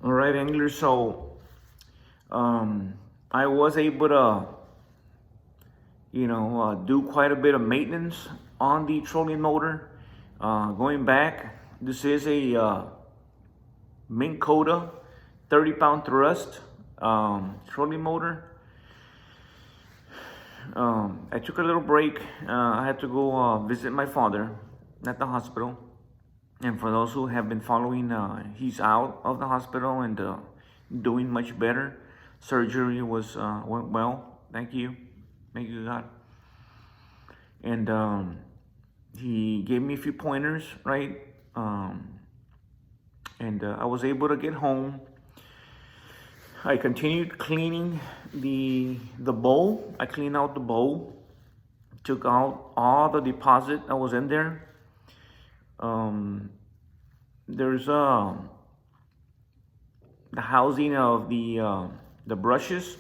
All right, Angler. So I was able to, do quite a bit of maintenance on the trolling motor. Going back, this is a Minn Kota 30-pound thrust trolling motor. I took a little break. I had to go visit my father at the hospital. And for those who have been following, he's out of the hospital and doing much better. Surgery went well. Thank you, God. And he gave me a few pointers, right? And I was able to get home. I continued cleaning the bowl. I cleaned out the bowl, took out all the deposit that was in there. There's the housing of the brushes.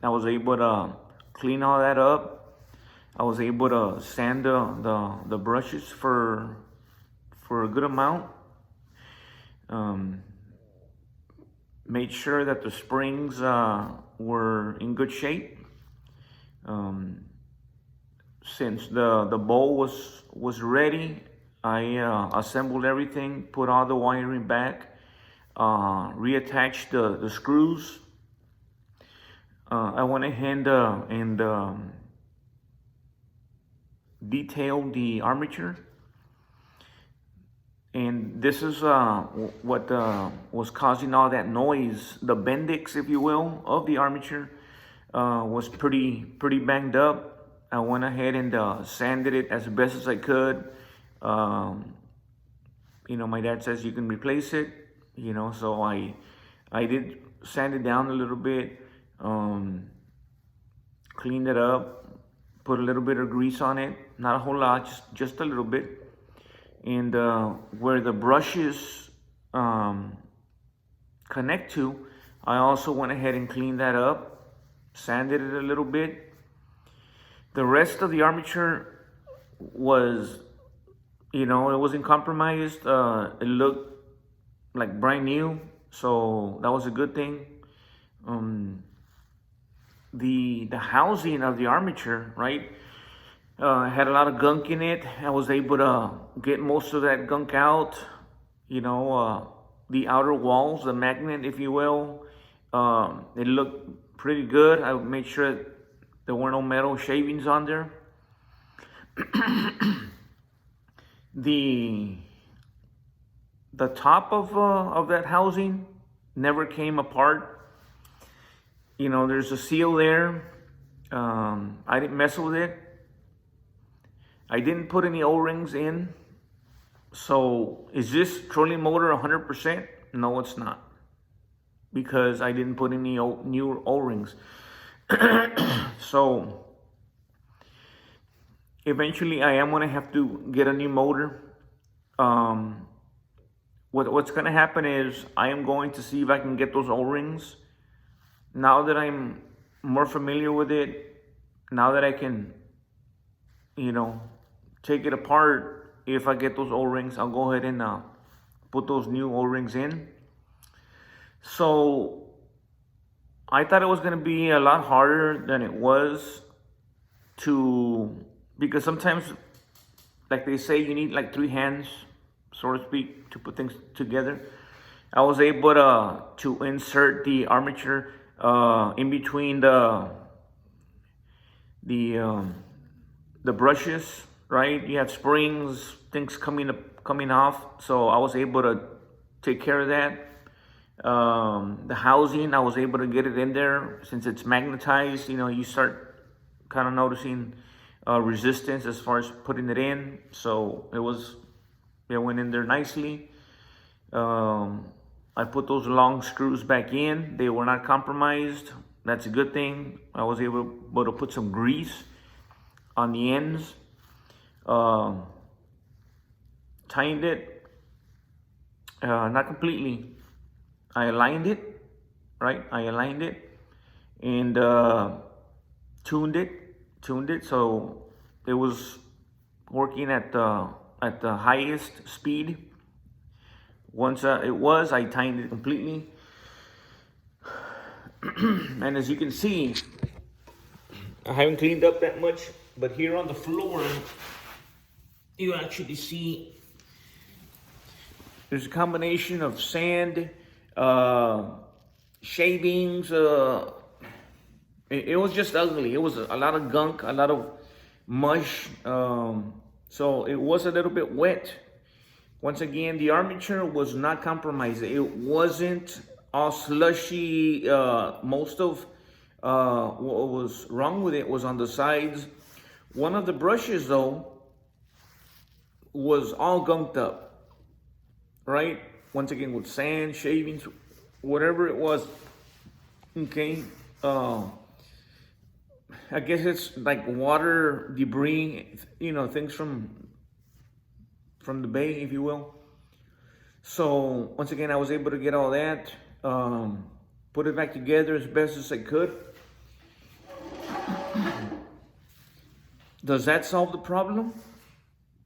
I was able to clean all that up. I was able to sand the brushes for a good amount. Made sure that the springs were in good shape. Since the bowl was ready, I assembled everything, put all the wiring back, reattached the screws. I went ahead and detailed the armature. And this is what was causing all that noise. The bendix, if you will, of the armature was pretty banged up. I went ahead and sanded it as best as I could. My dad says you can replace it, so I did sand it down a little bit, cleaned it up, put a little bit of grease on it, not a whole lot, just a little bit. And where the brushes connect to, I also went ahead and cleaned that up, sanded it a little bit. The rest of the armature was, it wasn't compromised. It looked like brand new, so that was a good thing. The housing of the armature, right, had a lot of gunk in it. I was able to get most of that gunk out. The outer walls, the magnet, if you will, it looked pretty good. I made sure there were no metal shavings on there. The top of that housing never came apart. There's a seal there. I didn't mess with it. I didn't put any O-rings in. So is this trolling motor 100%? No, it's not, because I didn't put any new O-rings. So eventually I am gonna have to get a new motor. What's gonna happen is I am going to see if I can get those O-rings. Now that I'm more familiar with it, now that I can, take it apart, if I get those O-rings, I'll go ahead and put those new O-rings in. So I thought it was gonna be a lot harder than it was, because sometimes, like they say, you need like 3 hands, so to speak, to put things together. I was able to insert the armature in between the brushes, right? You have springs, things coming off, so I was able to take care of that. The housing, I was able to get it in there. Since it's magnetized, you start kind of noticing resistance as far as putting it in. So it went in there nicely. I put those long screws back in. They were not compromised. That's a good thing. I was able to put some grease on the ends. Tightened it, not completely. I aligned it, right? And tuned it so it was working at the highest speed. Once I tightened it completely. And as you can see, I haven't cleaned up that much, but here on the floor, you actually see there's a combination of sand, shavings. It was just ugly. It was a lot of gunk, a lot of mush. So it was a little bit wet. Once again, the armature was not compromised. It wasn't all slushy. Most of what was wrong with it was on the sides. One of the brushes, though, was all gunked up, right? Once again, with sand, shavings, whatever it was. Okay. I guess it's like water, debris, things from the bay, if you will. So once again, I was able to get all that, put it back together as best as I could. Does that solve the problem?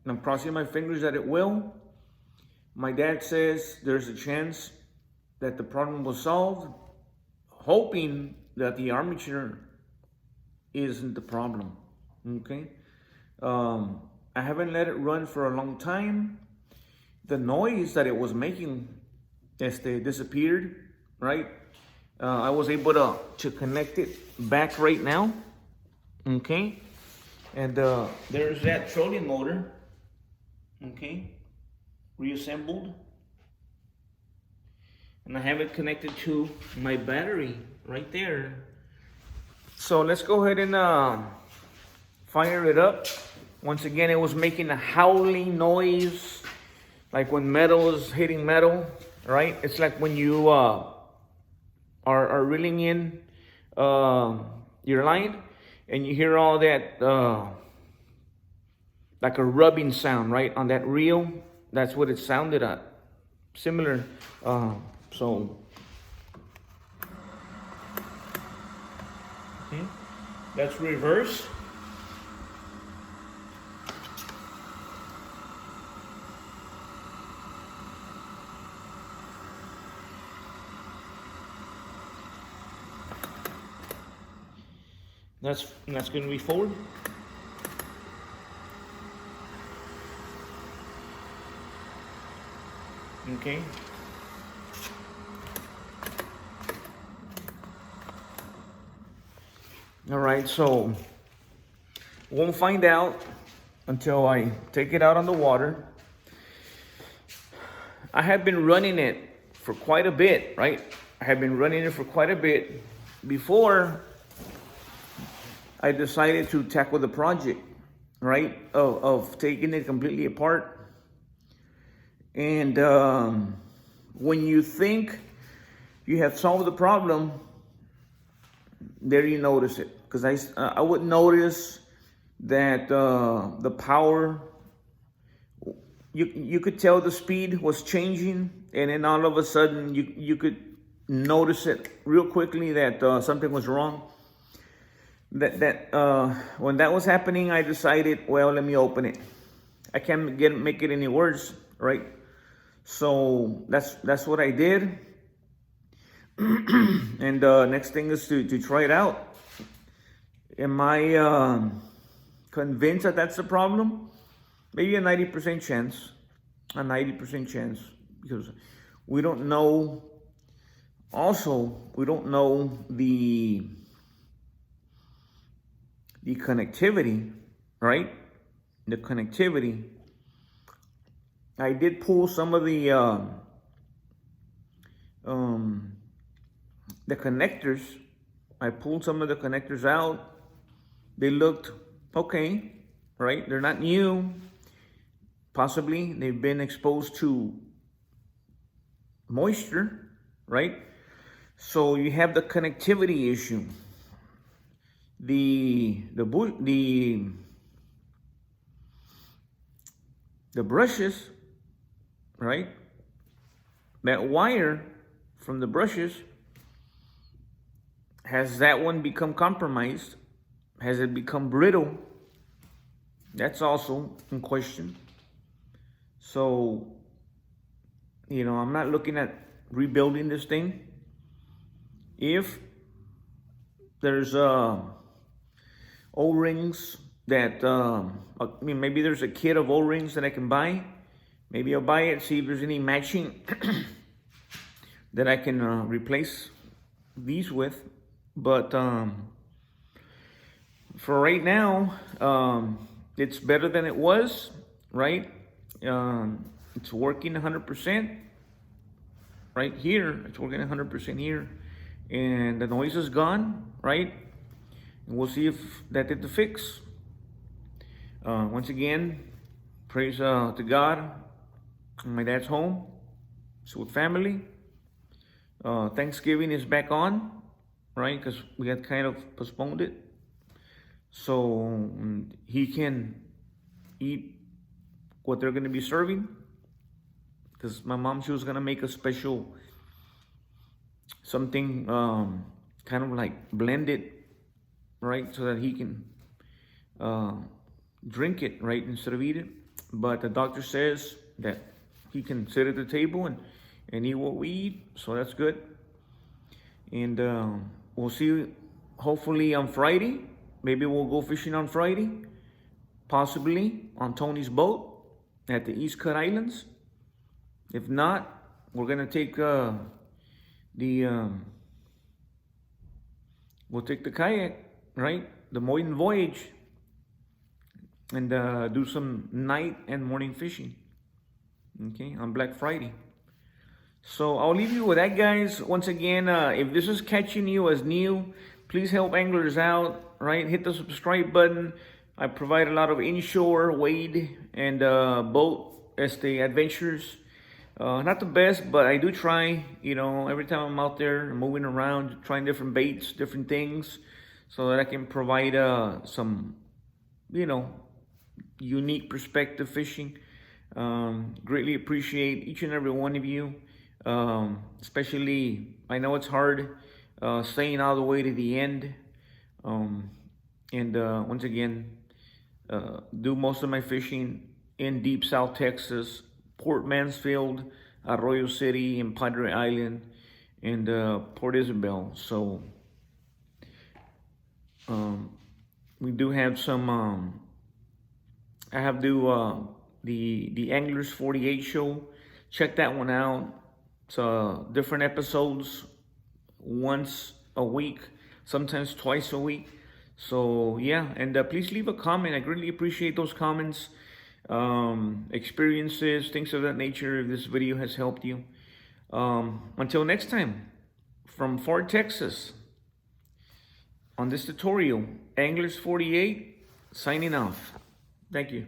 I'm crossing my fingers that it will. My dad says there's a chance that the problem was solved, hoping that the armature isn't the problem. Okay. I haven't let it run for a long time. The noise that it was making disappeared, right? I was able to connect it back right now. Okay. And there's that trolling motor. Okay. Reassembled. And I have it connected to my battery right there. So let's go ahead and fire it up. Once again, it was making a howling noise, like when metal is hitting metal, right? It's like when you are reeling in your line and you hear all that, like a rubbing sound, right? On that reel, that's what it sounded at. Similar, so. Okay. Let's reverse. That's going to be forward. Okay. All right, so won't find out until I take it out on the water. I have been running it for quite a bit, right? I have been running it for quite a bit before I decided to tackle the project, right? Of taking it completely apart. And when you think you have solved the problem, there you notice it. Because I would notice that the power, you could tell the speed was changing, and then all of a sudden you could notice it real quickly that something was wrong. When that was happening, I decided, well, let me open it. I can't make it any worse, right? So that's what I did. And next thing is to try it out. Am I convinced that that's the problem? Maybe a 90% chance. A 90% chance. Because we don't know. Also, we don't know the connectivity, right? The connectivity. I did pull some of the connectors. I pulled some of the connectors out. They looked okay, right? They're not new. Possibly they've been exposed to moisture, right? So you have the connectivity issue. The brushes, right? That wire from the brushes, has that one become compromised? Has it become brittle? That's also in question. So, I'm not looking at rebuilding this thing. If There's O-rings that, maybe there's a kit of O-rings that I can buy. Maybe I'll buy it, see if there's any matching that I can replace these with. But for right now, it's better than it was, right? It's working 100%. Right here, it's working 100% here. And the noise is gone, right? And we'll see if that did the fix. Once again, praise to God. My dad's home. So with family. Thanksgiving is back on, right? Because we had kind of postponed it. So he can eat what they're going to be serving. Because my mom, she was going to make a special something kind of like blended, right? So that he can drink it, right? Instead of eat it. But the doctor says that he can sit at the table and eat what we eat. So that's good. And we'll see hopefully on Friday. Maybe we'll go fishing on Friday. Possibly on Tony's boat at the East Cut Islands. If not, we're gonna take we'll take the kayak, right? The maiden voyage, and do some night and morning fishing. Okay, on Black Friday. So I'll leave you with that, guys. Once again, if this is catching you as new, please help anglers out, right? Hit the subscribe button. I provide a lot of inshore, wade, and boat adventures. Not the best, but I do try, every time I'm out there moving around, trying different baits, different things, so that I can provide some, unique perspective fishing. Greatly appreciate each and every one of you. Especially, I know it's hard staying all the way to the end. Once again, do most of my fishing in deep South Texas, Port Mansfield, Arroyo City, and Padre Island, and Port Isabel. So we do have some. I have the Anglers 48 show. Check that one out. It's different episodes, once a week, sometimes twice a week. So yeah, and please leave a comment. I greatly appreciate those comments. Experiences, things of that nature, if this video has helped you. Until next time, from Fort Texas, on this tutorial, Anglers 48, signing off. Thank you.